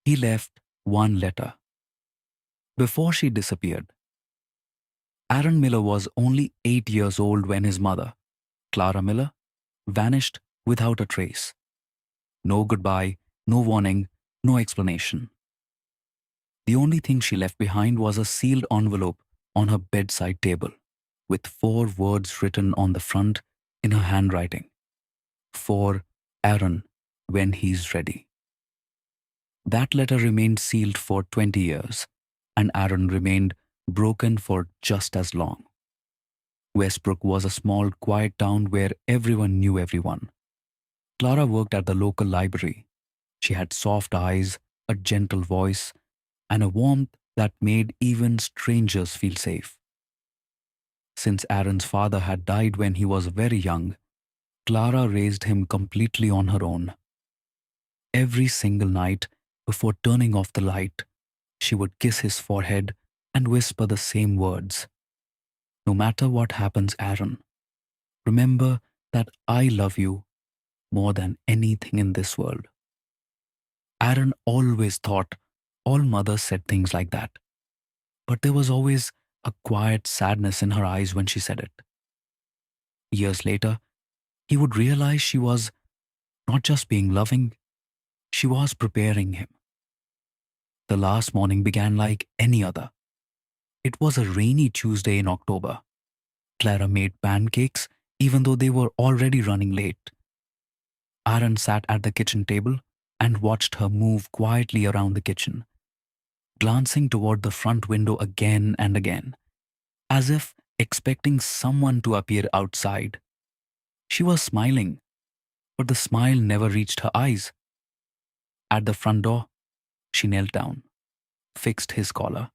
He left one letter. Before she disappeared, Aaron Miller was only 8 years old when his mother, Clara Miller, vanished without a trace. No goodbye, no warning, no explanation. The only thing she left behind was a sealed envelope on her bedside table, with 4 words written on the front in her handwriting. For Aaron, when he's ready. That letter remained sealed for 20 years, and Aaron remained broken for just as long. Westbrook was a small, quiet town where everyone knew everyone. Clara worked at the local library. She had soft eyes, a gentle voice, and a warmth that made even strangers feel safe. Since Aaron's father had died when he was very young, Clara raised him completely on her own. Every single night, before turning off the light, she would kiss his forehead and whisper the same words. No matter what happens, Aaron, remember that I love you more than anything in this world. Aaron always thought all mothers said things like that, but there was always a quiet sadness in her eyes when she said it. Years later, he would realize she was not just being loving, she was preparing him. The last morning began like any other. It was a rainy Tuesday in October. Clara made pancakes even though they were already running late. Aaron sat at the kitchen table and watched her move quietly around the kitchen, glancing toward the front window again and again, as if expecting someone to appear outside. She was smiling, but the smile never reached her eyes. At the front door, she knelt down, fixed his collar,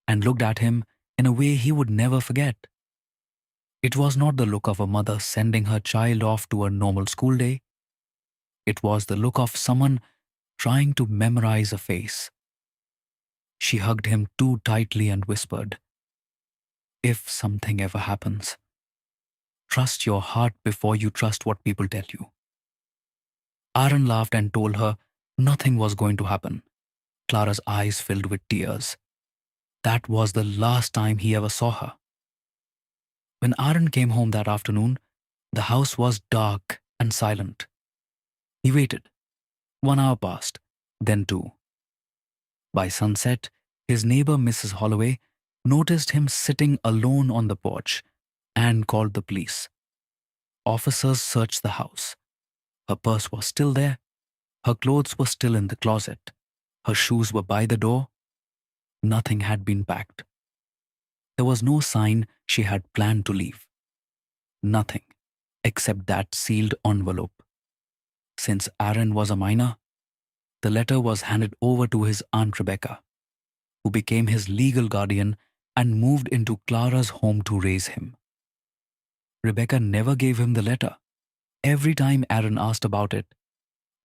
and looked at him in a way he would never forget. It was not the look of a mother sending her child off to a normal school day. It was the look of someone trying to memorize a face. She hugged him too tightly and whispered, "If something ever happens, trust your heart before you trust what people tell you." Aaron laughed and told her nothing was going to happen. Clara's eyes filled with tears. That was the last time he ever saw her. When Aaron came home that afternoon, the house was dark and silent. He waited. 1 hour passed, then 2. By sunset, his neighbor, Mrs. Holloway, noticed him sitting alone on the porch and called the police. Officers searched the house. Her purse was still there. Her clothes were still in the closet. Her shoes were by the door. Nothing had been packed. There was no sign she had planned to leave. Nothing except that sealed envelope. Since Aaron was a minor, the letter was handed over to his Aunt Rebecca, who became his legal guardian and moved into Clara's home to raise him. Rebecca never gave him the letter. Every time Aaron asked about it,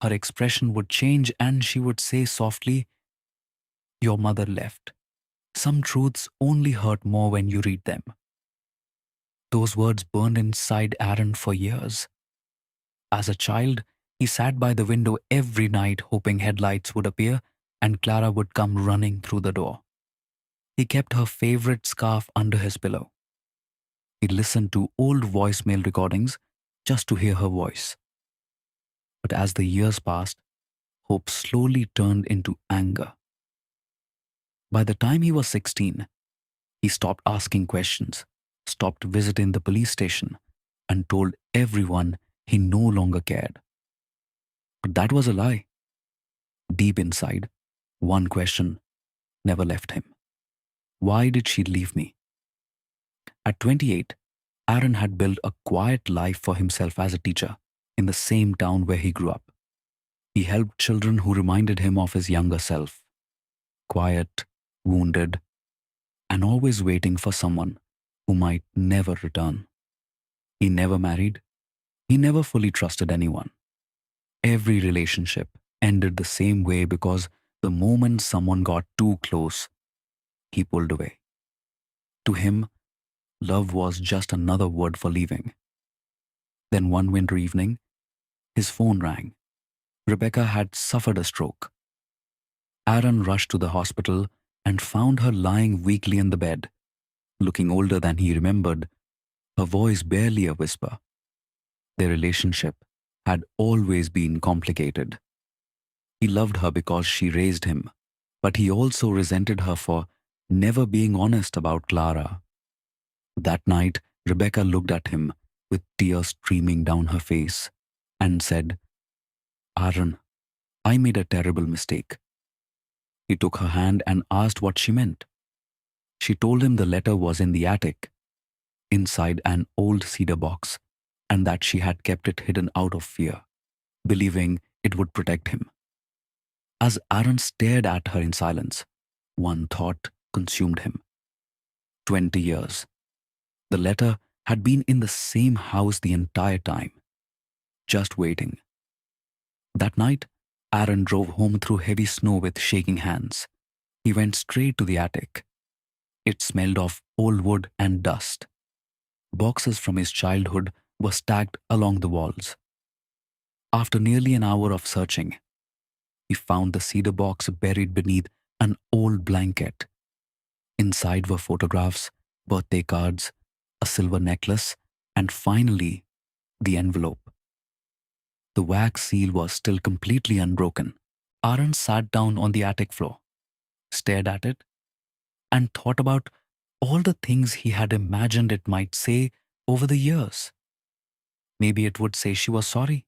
her expression would change and she would say softly, "Your mother left. Some truths only hurt more when you read them." Those words burned inside Aaron for years. As a child, he sat by the window every night hoping headlights would appear and Clara would come running through the door. He kept her favorite scarf under his pillow. He listened to old voicemail recordings just to hear her voice. But as the years passed, hope slowly turned into anger. By the time he was 16, he stopped asking questions, stopped visiting the police station, and told everyone he no longer cared. But that was a lie. Deep inside, one question never left him. Why did she leave me? At 28, Aaron had built a quiet life for himself as a teacher in the same town where he grew up. He helped children who reminded him of his younger self. Quiet, wounded, and always waiting for someone who might never return. He never married. He never fully trusted anyone. Every relationship ended the same way because the moment someone got too close, he pulled away. To him, love was just another word for leaving. Then one winter evening, his phone rang. Rebecca had suffered a stroke. Aaron rushed to the hospital and found her lying weakly in the bed, looking older than he remembered, her voice barely a whisper. Their relationship had always been complicated. He loved her because she raised him, but he also resented her for never being honest about Clara. That night, Rebecca looked at him with tears streaming down her face and said, Aaron, I made a terrible mistake. He took her hand and asked what she meant. She told him the letter was in the attic, inside an old cedar box, and that she had kept it hidden out of fear, believing it would protect him. As Aaron stared at her in silence, one thought consumed him. 20 years. The letter had been in the same house the entire time, just waiting. That night, Aaron drove home through heavy snow with shaking hands. He went straight to the attic. It smelled of old wood and dust. Boxes from his childhood were stacked along the walls. After nearly an hour of searching, he found the cedar box buried beneath an old blanket. Inside were photographs, birthday cards, a silver necklace, and finally, the envelope. The wax seal was still completely unbroken. Aaron sat down on the attic floor, stared at it, and thought about all the things he had imagined it might say over the years. Maybe it would say she was sorry.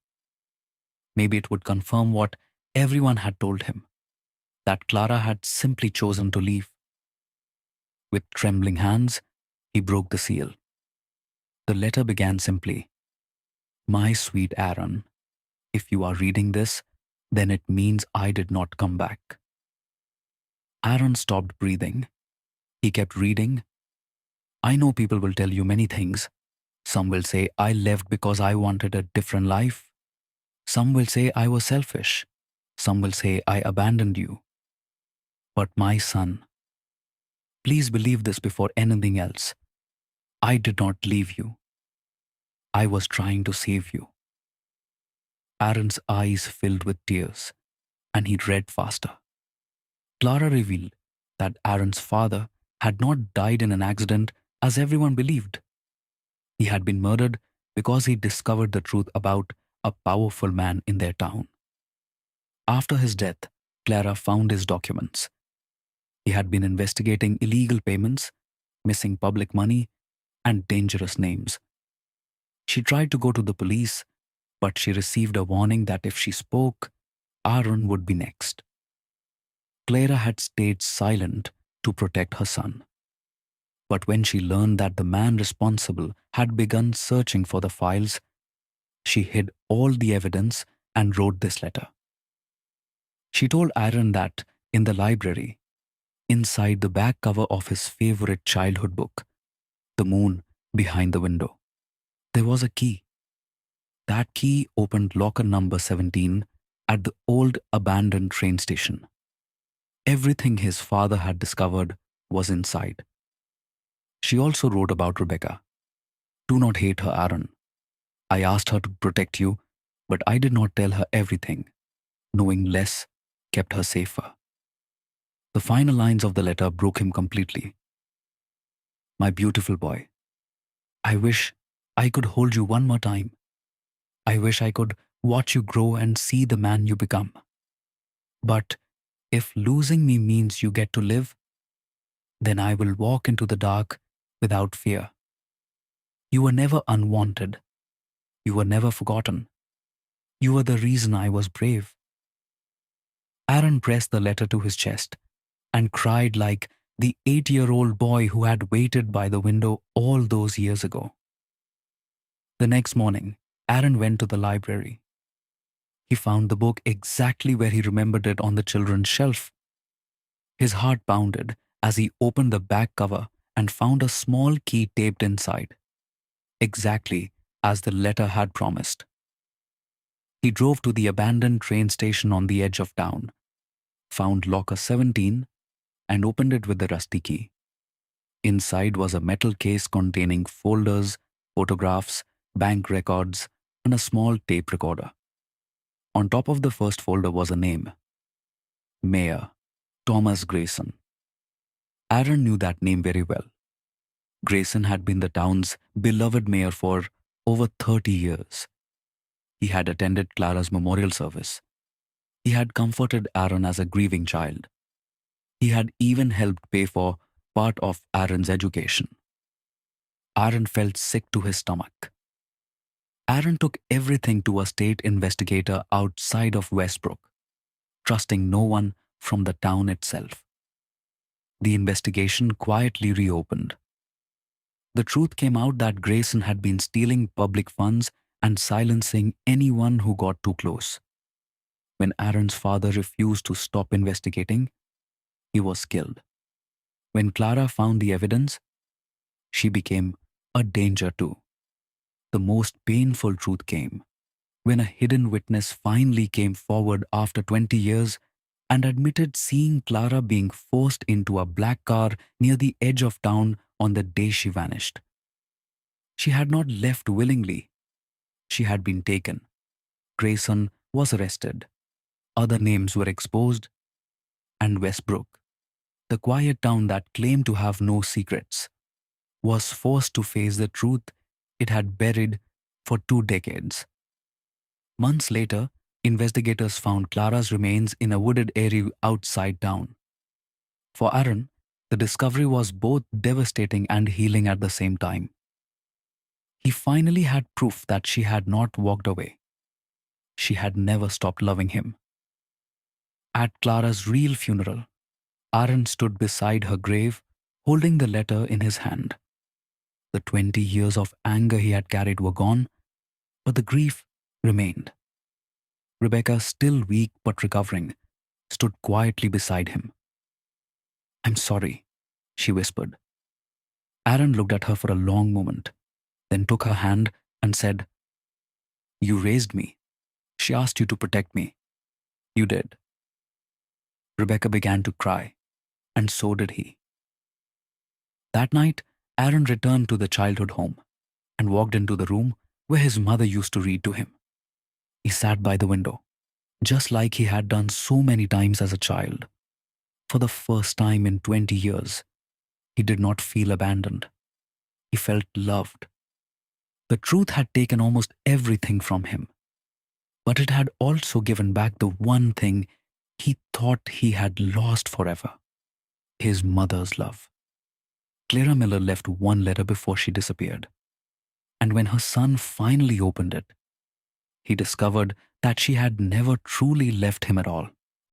Maybe it would confirm what everyone had told him, that Clara had simply chosen to leave. With trembling hands, he broke the seal. The letter began simply, My sweet Aaron, if you are reading this, then it means I did not come back. Aaron stopped breathing. He kept reading. I know people will tell you many things. Some will say I left because I wanted a different life. Some will say I was selfish. Some will say I abandoned you. But my son, please believe this before anything else. I did not leave you. I was trying to save you. Aaron's eyes filled with tears, and he read faster. Clara revealed that Aaron's father had not died in an accident as everyone believed. He had been murdered because he discovered the truth about a powerful man in their town. After his death, Clara found his documents. He had been investigating illegal payments, missing public money, and dangerous names. She tried to go to the police, but she received a warning that if she spoke, Aaron would be next. Clara had stayed silent to protect her son. But when she learned that the man responsible had begun searching for the files, she hid all the evidence and wrote this letter. She told Aaron that in the library, inside the back cover of his favorite childhood book, The Moon Behind the Window, there was a key. That key opened locker number 17 at the old abandoned train station. Everything his father had discovered was inside. She also wrote about Rebecca. Do not hate her, Aaron. I asked her to protect you, but I did not tell her everything. Knowing less kept her safer. The final lines of the letter broke him completely. My beautiful boy, I wish I could hold you one more time. I wish I could watch you grow and see the man you become. But if losing me means you get to live, then I will walk into the dark without fear. You were never unwanted. You were never forgotten. You were the reason I was brave. Aaron pressed the letter to his chest and cried like the 8-year-old boy who had waited by the window all those years ago. The next morning, Aaron went to the library. He found the book exactly where he remembered it on the children's shelf. His heart pounded as he opened the back cover and found a small key taped inside, exactly as the letter had promised. He drove to the abandoned train station on the edge of town, found locker 17, and opened it with the rusty key. Inside was a metal case containing folders, photographs, bank records, and a small tape recorder. On top of the first folder was a name, Mayor. Thomas Grayson. Aaron knew that name very well. Grayson had been the town's beloved mayor for over 30 years. He had attended Clara's memorial service. He had comforted Aaron as a grieving child. He had even helped pay for part of Aaron's education. Aaron felt sick to his stomach. Aaron took everything to a state investigator outside of Westbrook, trusting no one from the town itself. The investigation quietly reopened. The truth came out that Grayson had been stealing public funds and silencing anyone who got too close. When Aaron's father refused to stop investigating, he was killed. When Clara found the evidence, she became a danger too. The most painful truth came when a hidden witness finally came forward after 20 years and admitted seeing Clara being forced into a black car near the edge of town on the day she vanished. She had not left willingly. She had been taken. Grayson was arrested. Other names were exposed, and Westbrook, the quiet town that claimed to have no secrets, was forced to face the truth it had buried for 2 decades. Months later, investigators found Clara's remains in a wooded area outside town. For Aaron, the discovery was both devastating and healing at the same time. He finally had proof that she had not walked away. She had never stopped loving him. At Clara's real funeral, Aaron stood beside her grave, holding the letter in his hand. The 20 years of anger he had carried were gone, but the grief remained. Rebecca, still weak but recovering, stood quietly beside him. "I'm sorry," she whispered. Aaron looked at her for a long moment, then took her hand and said, "You raised me. She asked you to protect me. You did." Rebecca began to cry, and so did he. That night, Aaron returned to the childhood home and walked into the room where his mother used to read to him. He sat by the window, just like he had done so many times as a child. For the first time in 20 years, he did not feel abandoned. He felt loved. The truth had taken almost everything from him, but it had also given back the one thing he thought he had lost forever: his mother's love. Clara Miller left one letter before she disappeared, and when her son finally opened it, he discovered that she had never truly left him at all.